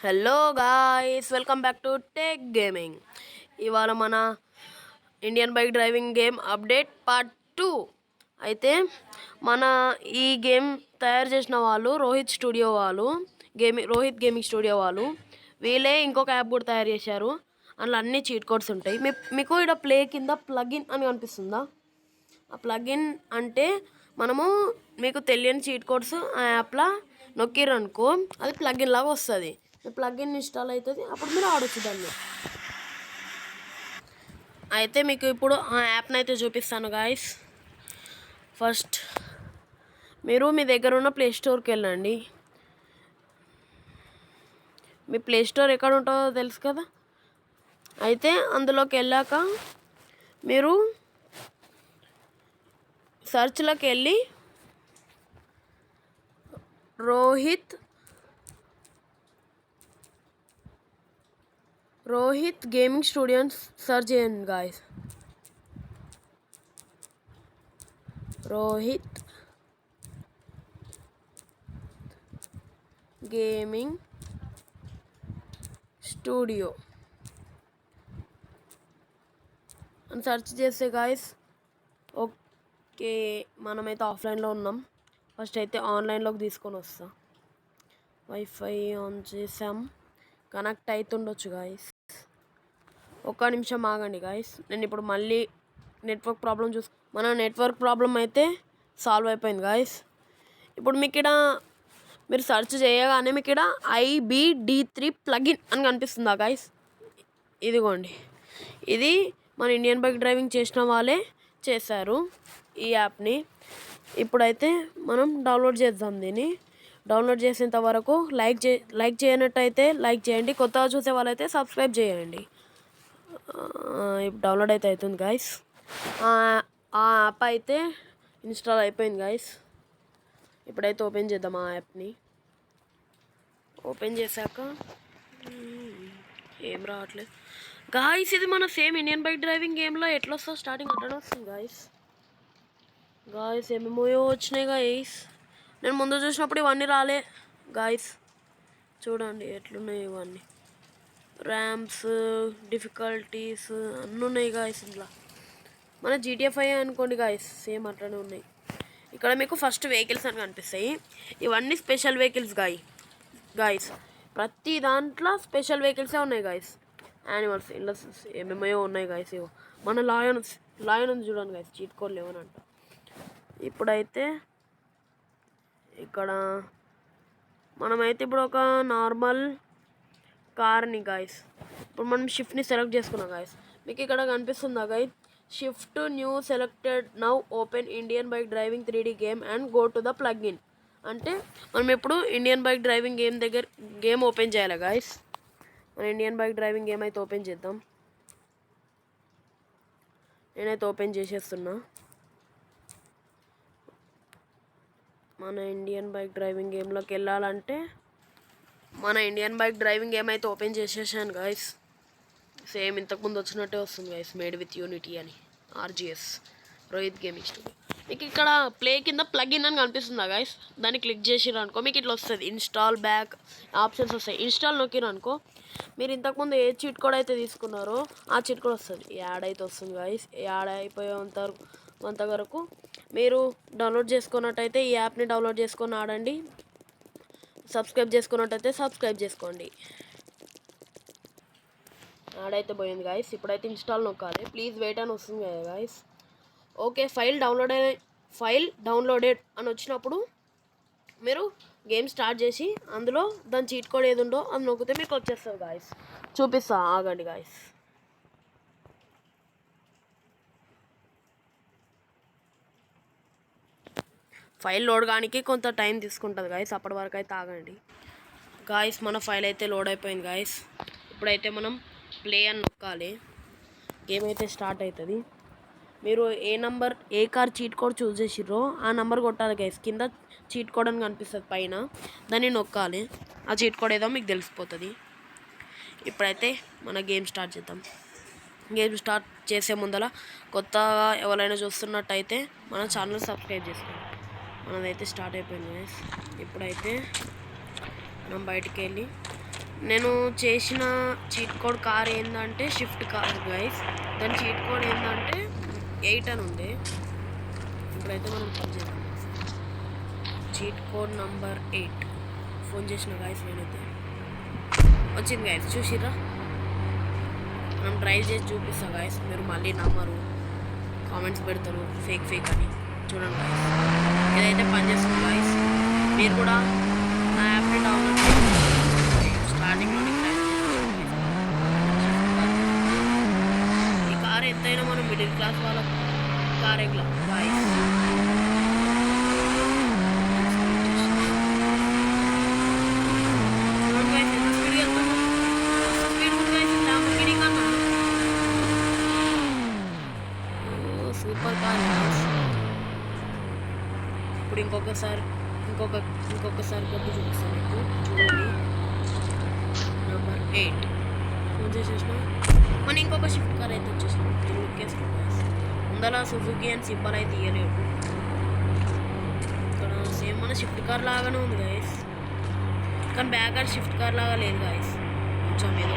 Hello guys, welcome back to tech gaming. ఇవాళ మన Indian bike driving game update part 2. అయితే మన ఈ గేమ్ తయారు చేసిన వాళ్ళు రోహిత్ గేమింగ్ స్టూడియో వాళ్ళు వీళ్ళే ఇంకొక యాప్ కూడా తయారు చేశారు. అందులో అన్ని చీట్ కోడ్స్ ఉంటాయి. మీకు ఇక్కడ ప్లే కింద ప్లగిన్ అని కనిపిస్తుందా? ఆ ప్లగిన్ అంటే మనము మీకు తెలియని చీట్ కోడ్స్ ఆ యాప్లో నొక్కిరనుకో అది ప్లగిన్ లాగా వస్తుంది. ప్లగిన్ ఇన్స్టాల్ అవుతుంది, అప్పుడు మీరు ఆడొచ్చు దాన్ని. అయితే మీకు ఇప్పుడు ఆ యాప్ని అయితే చూపిస్తాను గాయస్. ఫస్ట్ మీరు మీ దగ్గర ఉన్న ప్లే స్టోర్కి వెళ్ళండి. మీ ప్లే స్టోర్ ఎక్కడ ఉంటుందో తెలుసు కదా. అయితే అందులోకి వెళ్ళాక మీరు సర్చ్లోకి వెళ్ళి రోహిత్ గేమింగ్ స్టూడియో సర్చ్ చేయండి గాయస్. రోహిత్ గేమింగ్ స్టూడియో అని సెర్చ్ చేస్తే గాయస్, ఓకే మనమైతే ఆఫ్లైన్లో ఉన్నాం. ఫస్ట్ అయితే ఆన్లైన్లోకి తీసుకొని వస్తా. వైఫై ఆన్ చేసాం, కనెక్ట్ అవుతుండొచ్చు గాయస్. ఒక్క నిమిషం ఆగండి గాయస్. నేను ఇప్పుడు మళ్ళీ నెట్వర్క్ ప్రాబ్లం మన నెట్వర్క్ ప్రాబ్లం అయితే సాల్వ్ అయిపోయింది గాయస్. ఇప్పుడు మీకు ఇక్కడ మీరు సెర్చ్ చేయగానే మీకు ఇక్కడ IBD3 ప్లగిన్ అని కనిపిస్తుందా గాయస్? ఇదిగోండి, ఇది మన ఇండియన్ బైక్ డ్రైవింగ్ చేసిన వాళ్ళే చేశారు ఈ యాప్ని. ఇప్పుడైతే మనం డౌన్లోడ్ చేద్దాం. దీన్ని డౌన్లోడ్ చేసేంత వరకు లైక్ చేయనట్టయితే లైక్ చేయండి, కొత్తగా చూసే వాళ్ళైతే సబ్స్క్రైబ్ చేయండి. ఇప్పుడు డౌన్లోడ్ అయితే అవుతుంది గాయస్. ఆ యాప్ అయితే ఇన్స్టాల్ అయిపోయింది గాయస్. ఇప్పుడైతే ఓపెన్ చేద్దాం ఆ యాప్ని. ఓపెన్ చేశాక ఏం రావట్లేదు గాయస్. ఇది మన సేమ్ ఇండియన్ బైక్ డ్రైవింగ్ గేమ్లో ఎట్లా వస్తుందో స్టార్టింగ్ అట్లా వస్తుంది గాయస్. ఏమేమో వచ్చినాయి గాయస్. నేను ముందు చూసినప్పుడు ఇవన్నీ రాలే గాయస్. చూడండి ఎట్లున్నాయి ఇవన్నీ. ర్యామ్స్, డిఫికల్టీస్ అన్నీ ఉన్నాయి గాయస్. ఇంట్లో మన GTA 5 అనుకోండి గాయస్, సేమ్ అట్లనే ఉన్నాయి. ఇక్కడ మీకు ఫస్ట్ వెహికల్స్ అని కనిపిస్తాయి. ఇవన్నీ స్పెషల్ వెహికల్స్ గాయస్. ప్రతి దాంట్లో స్పెషల్ వెహికల్సే ఉన్నాయి గాయస్. యానిమల్స్ ఇలా ఏమేమో ఉన్నాయి గాయస్. ఇవో మన లాయన్ ఉంది చూడండి గాయస్, చీట్ కోడ్ లేవనంట. ఇప్పుడైతే ఇక్కడ మనమైతే ఇప్పుడు ఒక నార్మల్ కార్ని గాయస్, ఇప్పుడు మనం షిఫ్ట్ని సెలెక్ట్ చేసుకున్నాం గాయస్. మీకు ఇక్కడ కనిపిస్తుందా guys? Shift new selected now open Indian bike driving 3D game and go to the plugin. అంటే మనం ఇప్పుడు Indian bike driving game open చేయాలి గాయస్. మన ఇండియన్ బైక్ డ్రైవింగ్ గేమ్ అయితే ఓపెన్ చేద్దాం. నేనైతే ఓపెన్ చేసేస్తున్నా. మన ఇండియన్ బైక్ డ్రైవింగ్ గేమ్లోకి వెళ్ళాలంటే మన ఇండియన్ బైక్ డ్రైవింగ్ గేమ్ అయితే ఓపెన్ చేసేసాను గాయస్. సేమ్ ఇంతకుముందు వచ్చినట్టే వస్తుంది గాయస్, మేడ్ విత్ యూనిటీ అని, RGS రోహిత్ గేమింగ్ స్టూడియో. మీకు ఇక్కడ ప్లే కింద ప్లగిన్ అని కనిపిస్తుందా గాయస్? దాన్ని క్లిక్ చేసిరు అనుకో మీకు ఇట్లా వస్తుంది. ఇన్స్టాల్ బ్యాక్ ఆప్షన్స్ వస్తాయి. ఇన్స్టాల్ నొక్కిరు అనుకో మీరు ఇంతకుముందు ఏ చీట్ కోడ్ అయితే తీసుకున్నారో ఆ చీట్ కోడ్ వస్తుంది, యాడ్ అయితే వస్తుంది గాయస్. యాడ్ అయిపోయేంత వరకు మీరు డౌన్లోడ్ చేసుకున్నట్టయితే ఈ యాప్ని డౌన్లోడ్ చేసుకొని ఆడండి. సబ్స్క్రైబ్ చేసుకున్నట్టయితే సబ్స్క్రైబ్ చేసుకోండి. ఆడైతే పోయింది గాయస్. ఇప్పుడైతే ఇన్స్టాల్ నొక్కాలి. ప్లీజ్ వెయిట్ అని వస్తుంది కదా గాయస్. ఓకే, ఫైల్ డౌన్లోడెడ్ అని వచ్చినప్పుడు మీరు గేమ్ స్టార్ట్ చేసి అందులో దాని చీట్ కోడ్ ఏది ఉందో అది నొక్కితే మీకు వచ్చేస్తుంది గాయస్. చూపిస్తా ఆగండి గాయస్. ఫైల్ లోడ్ కానికి కొంత టైం తీసుకుంటుంది గాయస్, అప్పటి వరకు అయితే ఆగండి గాయస్. మన ఫైల్ అయితే లోడ్ అయిపోయింది గాయస్. ఇప్పుడైతే మనం ప్లే అని నొక్కాలి. గేమ్ అయితే స్టార్ట్ అవుతుంది. మీరు ఏ కార్ చీట్ కోడ్ చూస్ చేసిర్రో ఆ నెంబర్ కొట్టాలి గైస్. కింద చీట్ కోడ్ అని కనిపిస్తుంది పైన, దాన్ని నొక్కాలి. ఆ చీట్ కోడ్ ఏదో మీకు తెలిసిపోతుంది. ఇప్పుడైతే మన గేమ్ స్టార్ట్ చేద్దాం. గేమ్ స్టార్ట్ చేసే ముందర కొత్తగా ఎవరైనా చూస్తున్నట్టయితే మన ఛానల్ సబ్స్క్రైబ్ చేసుకోండి. మనదైతే స్టార్ట్ అయిపోయింది గైస్. ఇప్పుడైతే మనం బయటికి వెళ్ళి నేను చేసిన చీట్ కోడ్ కార్ ఏంటంటే షిఫ్ట్ కార్ గైస్. దాని చీట్ కోడ్ ఏంటంటే 8 అని ఉంది. ఇప్పుడైతే మనం పని చేద్దాం. చీట్ కోడ్ నంబర్ 8 ఫోన్ చేసిన గైస్. నేనైతే వచ్చింది గైస్, చూసిర్రా? మనం డ్రైవ్ చేసి చూపిస్తా గైస్. మీరు మళ్ళీ నమ్మరు, కామెంట్స్ పెడతారు ఫేక్ అని. చూడండి గైస్, ఇదైతే పనిచేస్తుంది గైస్. మీరు కూడా నా యాప్ని డౌన్లోడ్ చేయండి. స్టార్టింగ్లోనే ఈ కార్ ఎంతైనా మనం మిడిల్ క్లాస్ వాళ్ళ కార్ ఎట్లా గైస్. Super car. ఇప్పుడు ఇంకొకసారి కొద్ది చూపిస్తాను మీకు. చూడండి, నంబర్ 8 ఫోన్ చేసేసిన. మన ఇంకొక షిఫ్ట్ కార్ అయితే వచ్చేసాం. లుక్కేసుకోండి గైస్. ముందర సుజుకి అని సింబల్ అయితే ఇవ్వలేడు. ఇక్కడ సేమ్ మన షిఫ్ట్ కార్ లాగానే ఉంది గైస్, కానీ బ్యాక్ షిఫ్ట్ కార్ లాగా లేదు గైస్. కొంచెం ఏదో